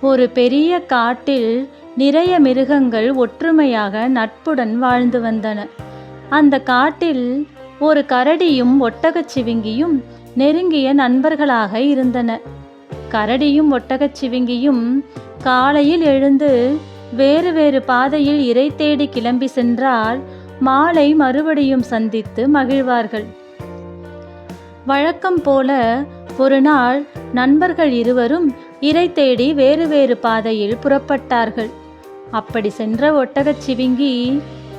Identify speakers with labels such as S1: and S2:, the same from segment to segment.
S1: ஒரு பெரிய காட்டில் நிறைய மிருகங்கள் ஒற்றுமையாக நட்புடன் வாழ்ந்து வந்தன. அந்த காட்டில் ஒரு கரடியும் ஒட்டகச்சிவிங்கியும் நெருங்கிய நண்பர்களாக இருந்தன. கரடியும் ஒட்டகச்சிவிங்கியும் காலையில் எழுந்து வேறு வேறு பாதையில் இரை தேடி கிளம்பி சென்றால் மாலை மறுபடியும் சந்தித்து மகிழ்வார்கள். வழக்கம் போல ஒரு நாள் நண்பர்கள் இருவரும் இரை தேடி வேறு வேறு பாதையில் புறப்பட்டார்கள். அப்படி சென்ற ஒட்டகச்சிவிங்கி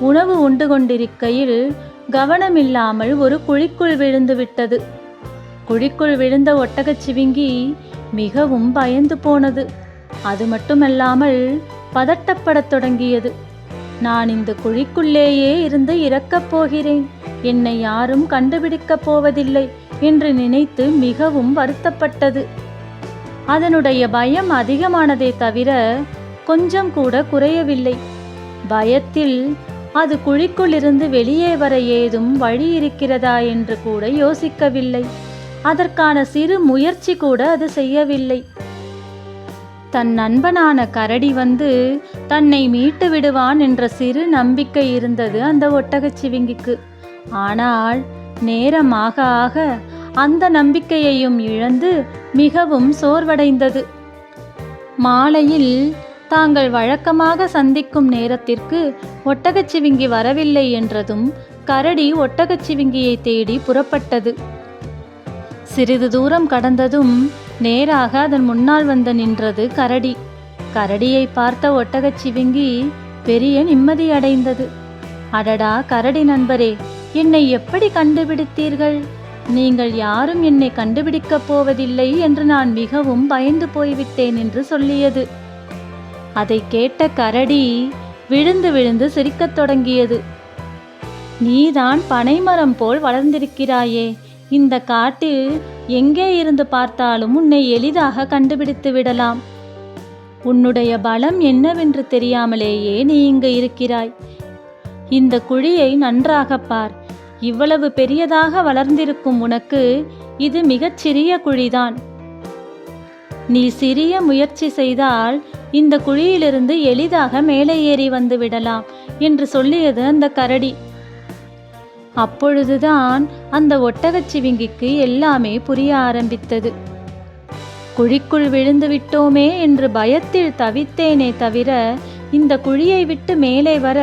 S1: உணவு உண்டு கொண்டிருக்கையில் கவனமில்லாமல் ஒரு குழிக்குள் விழுந்து விட்டது. குழிக்குள் விழுந்த ஒட்டகச்சிவிங்கி மிகவும் பயந்து போனது. அது மட்டுமல்லாமல் பதட்டப்படத் தொடங்கியது. நான் இந்த குழிக்குள்ளேயே இருந்து இறக்கப் போகிறேன், என்னை யாரும் கண்டுபிடிக்கப் போவதில்லை என்று நினைத்து மிகவும் வருத்தப்பட்டது. அதனுடைய பயம் அதிகமானதே தவிர கொஞ்சம் கூட குறையவில்லை. பயத்தில் அது குழிக்குள்ளிருந்து வெளியே வர ஏதும் வழி இருக்கிறதா என்று கூட யோசிக்கவில்லை. அதற்கான சிறு முயற்சி கூட அது செய்யவில்லை. தன் நண்பனான கரடி வந்து தன்னை மீட்டு விடுவான் என்ற சிறு நம்பிக்கை இருந்தது அந்த ஒட்டகச்சிவிங்கிக்கு. ஆனால் நேரமாக ஆக அந்த நம்பிக்கையையும் இழந்து மிகவும் சோர்வடைந்தது. மாலையில் தாங்கள் வழக்கமாக சந்திக்கும் நேரத்திற்கு ஒட்டகச்சிவிங்கி வரவில்லை என்றதும் கரடி ஒட்டகச்சிவிங்கியை தேடி புறப்பட்டது. சிறிது தூரம் கடந்ததும் நேராக அதன் முன்னால் வந்து நின்றது கரடி. கரடியை பார்த்த ஒட்டகச்சிவிங்கி பெரிய நிம்மதியடைந்தது. அடடா கரடி நண்பரே, என்னை எப்படி கண்டுபிடித்தீர்கள்? நீங்கள் யாரும் என்னை கண்டுபிடிக்கப் போவதில்லை என்று நான் மிகவும் பயந்து போய்விட்டேன் என்று சொல்லியது. அதை கேட்ட கரடி விழுந்து விழுந்து சிரிக்கத் தொடங்கியது. நீதான் பனைமரம் போல் வளர்ந்திருக்கிறாயே, இந்த காட்டில் எங்கே இருந்து பார்த்தாலும் உன்னை எளிதாக கண்டுபிடித்து விடலாம். உன்னுடைய பலம் என்னவென்று தெரியாமலேயே நீ இங்கு இருக்கிறாய். இந்த குழியை நன்றாக பார். இவ்வளவு பெரியதாக வளர்ந்திருக்கும் உனக்கு இது மிகச்சிறிய குழிதான். நீ சிறிய முயற்சி செய்தால் இந்த குழியிலிருந்து எளிதாக மேலே ஏறி வந்து விடலாம் என்று சொல்லியது அந்த கரடி. அப்பொழுதுதான் அந்த ஒட்டகச்சிவிங்கிக்கு எல்லாமே புரிய ஆரம்பித்தது. குழிக்குள் விழுந்து விட்டோமே என்று பயத்தில் தவித்தேனே தவிர இந்த குழியை விட்டு மேலே வர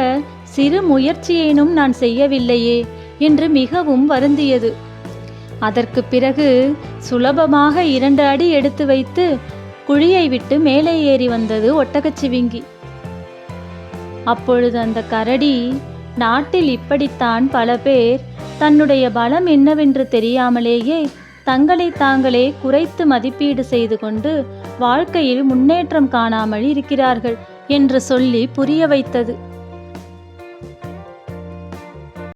S1: சிறு முயற்சியேனும் நான் செய்யவில்லையே என்று மிகவும் வருந்தியது. அதற்கு பிறகு சுலபமாக 2 அடி எடுத்து வைத்து குழியை விட்டு மேலே ஏறி வந்தது ஒட்டகச்சிவிங்கி. அப்பொழுது அந்த கரடி, நாட்டில் இப்படித்தான் பல பேர் தன்னுடைய பலம் என்னவென்று தெரியாமலேயே தங்களை தாங்களே குறைத்து மதிப்பீடு செய்து கொண்டு வாழ்க்கையில் முன்னேற்றம் காணாமல் இருக்கிறார்கள் என்று சொல்லி புரிய வைத்தது.